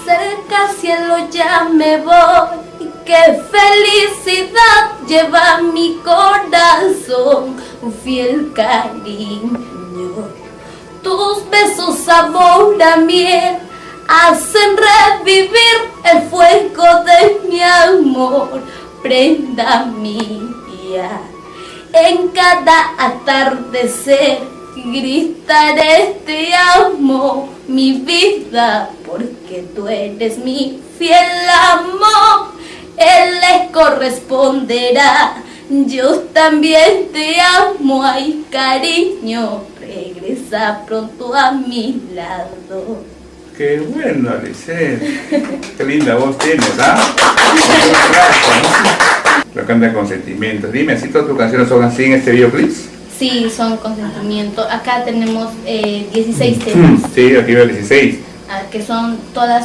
Cerca cielo ya me voy, qué felicidad lleva mi corazón, un fiel cariño. Tus besos sabor a miel hacen revivir el fuego de mi amor, prenda mía. En cada atardecer gritaré te amo, mi vida, porque tú eres mi fiel amor. Él le corresponderá, yo también te amo, ay cariño, regresa pronto a mi lado. Qué bueno, Alicet. Qué linda voz tienes, ¿ah? Lo canta con sentimiento. Dime, ¿así todas tus canciones son así en este videoclip? Sí, son con sentimiento. Acá tenemos 16 temas, Sí, aquí veo 16. que son todas